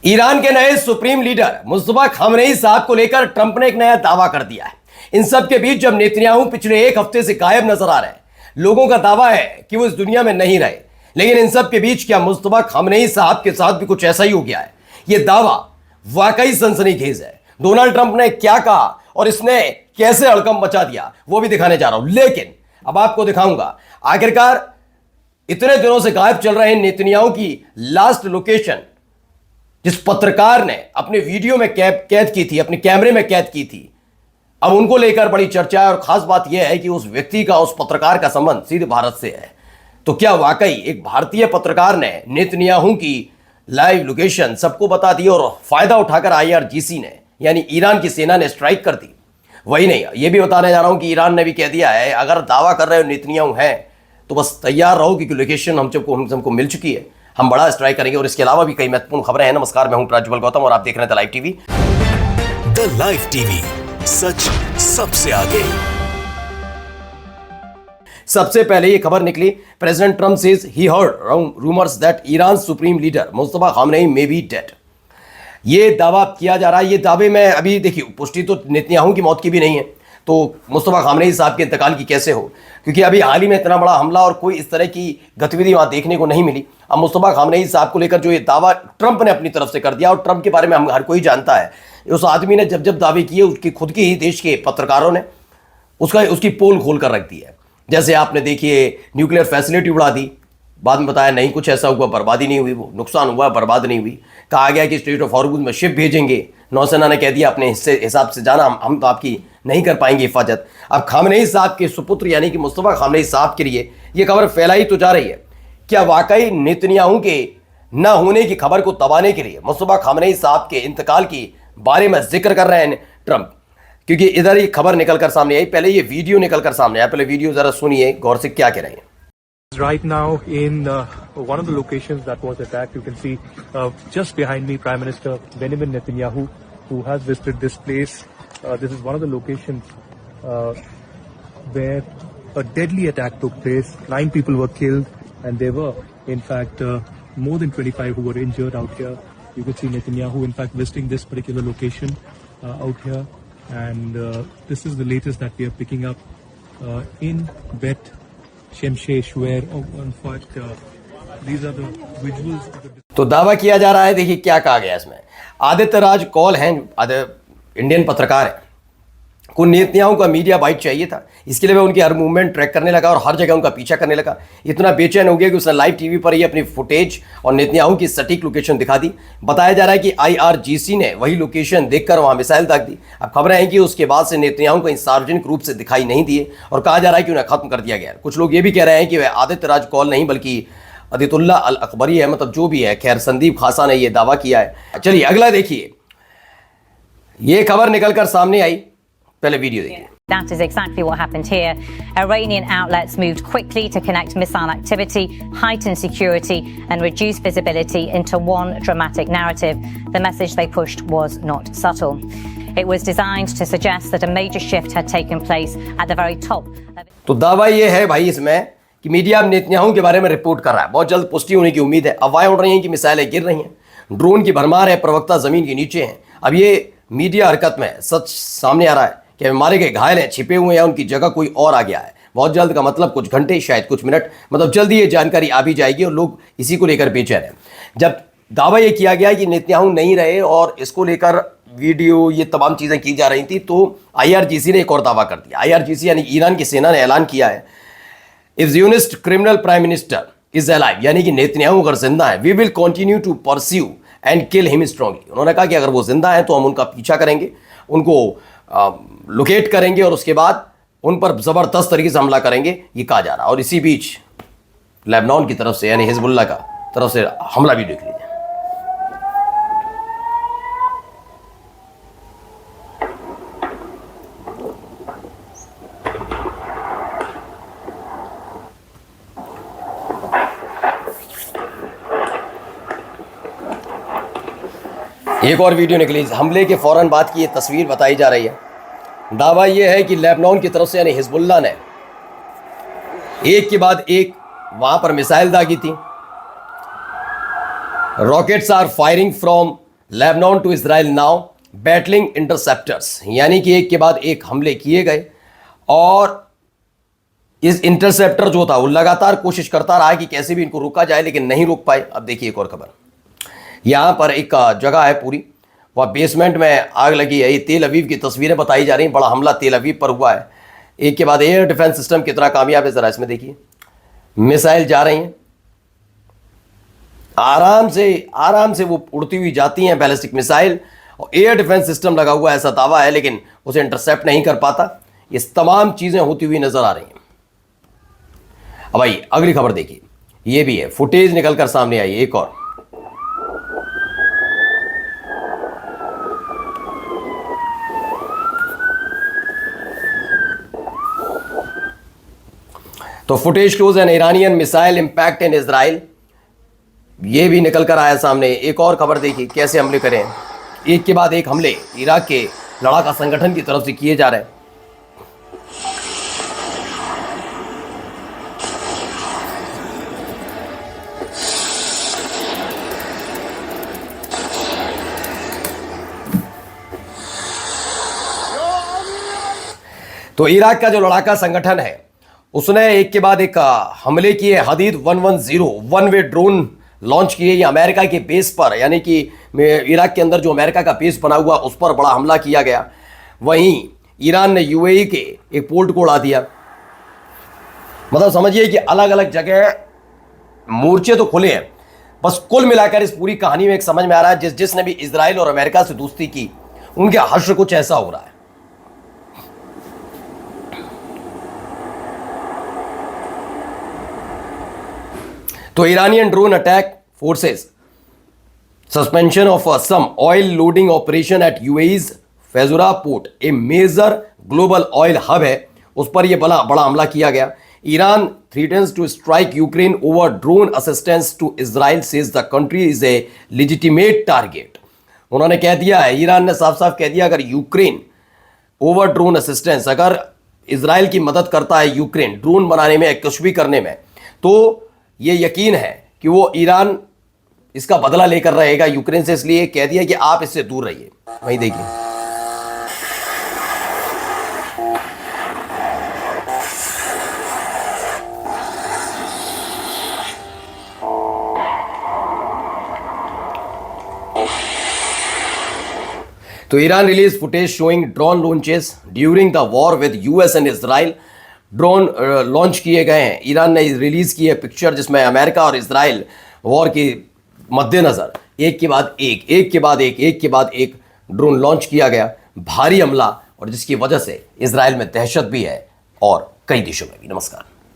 Iran के नए supreme leader Mustafa Khamenei साहब को लेकर ट्रंप ने एक नया दावा कर दिया है। इन सब के बीच जब नेतन्याहू पिछले एक हफ्ते से गायब नजर आ रहे हैं, लोगों का दावा है कि वो इस दुनिया में नहीं रहे। लेकिन इन सब के बीच क्या मुस्तफा खामनेई साहब के साथ भी कुछ ऐसा ही हो गया है? यह दावा वाकई सनसनीखेज है। डोनाल्ड ट्रंप ने क्या कहा और इसने कैसे हड़कंप मचा दिया, वो भी दिखाने जा रहा हूं। लेकिन अब आपको दिखाऊंगा आखिरकार इतने दिनों से गायब चल रहे नेतन्याहू की लास्ट लोकेशन, जिस पत्रकार ने अपने वीडियो में कैद की थी, अपने कैमरे में कैद की थी, अब उनको लेकर बड़ी चर्चा है। और खास बात यह है कि उस व्यक्ति का, उस पत्रकार का संबंध सीधे भारत से है। तो क्या वाकई एक भारतीय पत्रकार ने नेतन्याहू की लाइव लोकेशन सबको बता दी और फायदा उठाकर आईआरजीसी ने, यानी ईरान की सेना ने स्ट्राइक कर दी? वही नहीं, यह भी बताने जा रहा हूं कि ईरान ने भी कह दिया है अगर दावा कर रहे हो नेतन्याहू है तो बस तैयार रहो क्योंकि लोकेशन हमको मिल चुकी है, हम बड़ा स्ट्राइक करेंगे। और इसके अलावा भी कई महत्वपूर्ण खबरें हैं। नमस्कार, मैं हूं प्रज्वल गौतम और आप देख रहे हैं the live TV. The live TV, सच सबसे आगे। सबसे पहले ये खबर निकली, president Trump says he heard rumours that Iran supreme leader Mustafa Khamenei may be dead. ये दावा किया जा रहा है। ये दावे में अभी देखिए पुष्टि तो नेतन्याहू की मौत की भी नहीं है, तो मुस्तफा खामनेई साहब के इंतकाल की कैसे हो, क्योंकि अभी हाल ही में इतना बड़ा हमला और कोई इस तरह की गतिविधि वहां देखने को नहीं मिली। अब मुस्तफा खामनेई साहब को लेकर जो ये दावा ट्रंप ने अपनी तरफ से कर दिया, और ट्रंप के बारे में हम हर कोई जानता है, उस आदमी ने जब दावे किए उसकी खुद की ही देश के पत्रकारों ने उसकी पोल खोल कर रख दी है। जैसे आपने देखिए न्यूक्लियर फैसिलिटी उड़ा दी, बाद में बताया नहीं कुछ ऐसा हुआ, बर्बादी नहीं हुई, वो नुकसान हुआ, बर्बाद नहीं हुई। कहा गया कि स्ट्रेट ऑफ हॉर्मुज़ में शिप भेजेंगे, नौसेना ने कह दिया अपने हिसाब से जाना, हम तो आपकी नहीं कर पाएंगे हिफाजत। अब खामनेई साहब के सुपुत्र यानी कि मुस्तफा खामनेई साहब के लिए ये खबर फैलाई तो जा रही है। क्या वाकई नेतन्याहू के न होने की खबर को दबाने के लिए मुस्तफा खामनेई साहब के इंतकाल की बारे में जिक्र कर रहे हैं ट्रंप? क्योंकि इधर ये खबर निकल कर सामने आई, पहले ये वीडियो निकल कर सामने आया। पहले वीडियो जरा सुनिए गौर से क्या कह रहे हैं। Right now in one of the locations that was attacked, you can see just behind me Prime Minister Benjamin Netanyahu, who has visited this place. This is one of the locations where a deadly attack took place. 9 people were killed and there were in fact more than 25 who were injured out here. You can see Netanyahu in fact visiting this particular location out here, and this is the latest that we are picking up in Bet Shemshesh, where in fact these are the visuals of the... तो दावा किया जा रहा है, देखिए क्या कहा गया इसमें। आदित्य राज कौल हैं, इंडियन पत्रकार है, को नेतन्याहू का मीडिया बाइट चाहिए था। इसके लिए वह उनकी हर मूवमेंट ट्रैक करने लगा और हर जगह उनका पीछा करने लगा। इतना बेचैन हो गया कि उसने लाइव टीवी पर ही अपनी फुटेज और नेतन्याहू की सटीक लोकेशन दिखा दी। बताया जा रहा है कि आईआरजीसी ने वही लोकेशन देखकर वहां मिसाइल दाग दी। अब खबरें हैं कि उसके बाद से नेतन्याहू कहीं सार्वजनिक रूप से दिखाई नहीं दिए और कहा जा रहा है कि उन्हें खत्म कर दिया गया। कुछ लोग ये भी कह रहे हैं कि वह आदित्य राज कौल नहीं बल्कि अदितुल्ला अल अकबरी है, मतलब जो भी है। खैर, संदीप खासा ने यह दावा किया है। चलिए अगला देखिए, ये खबर निकलकर सामने आई, पहले वीडियो देखिए। That is exactly what happened here. Iranian outlets moved quickly to connect missile activity, heighten security, and reduce visibility into one dramatic narrative. The message they pushed was not subtle. It was designed to suggest that a major shift had taken place at the very top. तो दावा ये है भाई इसमें कि media अब Netanyahu के बारे में रिपोर्ट कर रहा है। बहुत जल्द पुष्टि होने की उम्मीद है। अफवाहें उड़ रही हैं कि मिसाइलें गिर रही हैं, ड्रोन की भरमार है, प्रवक्ता जमीन के नीचे हैं। अब ये मीडिया हरकत में सच सामने आ रहा है कि मारे गए घायल हैं, छिपे हुए हैं, उनकी जगह कोई और आ गया है। बहुत जल्द का मतलब कुछ घंटे, शायद कुछ मिनट, मतलब जल्दी ये जानकारी आ भी जाएगी और लोग इसी को लेकर बेचैन हैं। जब दावा ये किया गया कि नेतन्याहू नहीं रहे और इसको लेकर वीडियो ये तमाम चीज़ें की जा रही थी, तो आईआरजीसी ने एक और दावा कर दिया। आईआरजीसी यानी ईरान की सेना ने ऐलान किया है, if Zionist criminal prime minister is alive, यानी कि नेतन्याहू अगर जिंदा है, we will continue to pursue and kill him strongly. उन्होंने कहा कि अगर वो जिंदा है तो हम उनका पीछा करेंगे, उनको लोकेट करेंगे और उसके बाद उन पर ज़बरदस्त तरीके से हमला करेंगे, ये कहा जा रहा है। और इसी बीच लेबनान की तरफ से यानी हिजबुल्लाह का तरफ से हमला भी देख लीजिए। एक और वीडियो निकली, हमले के फौरन बाद की ये तस्वीर बताई जा रही है। दावा यह है कि लेबनान की तरफ से यानी हिजबुल्लाह ने एक के बाद एक वहां पर मिसाइल दागी थी। Rockets are firing from Lebanon to Israel now battling interceptors, यानी कि एक के बाद एक हमले किए गए और इस इंटरसेप्टर जो था वो लगातार कोशिश करता रहा कि कैसे भी इनको रोका जाए, लेकिन नहीं रोक पाए। अब देखिए एक और खबर, यहाँ पर एक जगह है पूरी, वह बेसमेंट में आग लगी है। ये तेल अवीव की तस्वीरें बताई जा रही हैं, बड़ा हमला तेल अवीव पर हुआ है। एक के बाद एयर डिफेंस सिस्टम कितना कामयाब है, जरा इसमें देखिए, मिसाइल जा रही हैं आराम से वो उड़ती हुई जाती हैं, बैलिस्टिक मिसाइल, और एयर डिफेंस सिस्टम लगा हुआ है ऐसा दावा है, लेकिन उसे इंटरसेप्ट नहीं कर पाता। ये तमाम चीजें होती हुई नजर आ रही हैं। अब भाई अगली खबर देखिए, ये भी है, फुटेज निकलकर सामने आई एक और। तो footage shows N Iranian missile impact इन इजराइल, ये भी निकल कर आया सामने। एक और खबर देखिए, कैसे हमले करें, एक के बाद एक हमले इराक के लड़ाका संगठन की तरफ से किए जा रहे हैं। तो इराक का जो लड़ाका संगठन है उसने एक के बाद एक हमले किए। हदीद 110 वन वे ड्रोन लॉन्च किए, ये अमेरिका के बेस पर, यानी कि इराक के अंदर जो अमेरिका का बेस बना हुआ उस पर बड़ा हमला किया गया। वहीं ईरान ने यूएई के एक पोर्ट को उड़ा दिया। मतलब समझिए कि अलग अलग जगह मोर्चे तो खुले हैं। बस कुल मिलाकर इस पूरी कहानी में एक समझ में आ रहा है, जिसने भी इजराइल और अमेरिका से दोस्ती की उनके हश्र कुछ ऐसा हो रहा है। तो Iranian drone attack forces suspension of some oil loading operation at UAE's Fujairah port, a major global oil hub है, उस पर यह बड़ा हमला किया गया। Iran threatens to strike Ukraine over drone assistance to Israel, says the country is a legitimate target. उन्होंने कह दिया है, ईरान ने साफ साफ कह दिया, अगर यूक्रेन ओवर ड्रोन असिस्टेंस, अगर इजराइल की मदद करता है यूक्रेन ड्रोन बनाने में, कुछ भी करने में, तो ये यकीन है कि वो ईरान इसका बदला लेकर रहेगा यूक्रेन से। इसलिए कह दिया कि आप इससे दूर रहिए। वहीं देखिए, तो Iran release footage showing drone launches during the war with US and Israel. Drone launch किए गए हैं, ईरान ने रिलीज की है पिक्चर जिसमें अमेरिका और इजराइल वॉर के मद्देनजर एक के बाद एक ड्रोन लॉन्च किया गया। भारी हमला, और जिसकी वजह से इजराइल में दहशत भी है और कई देशों में भी। नमस्कार।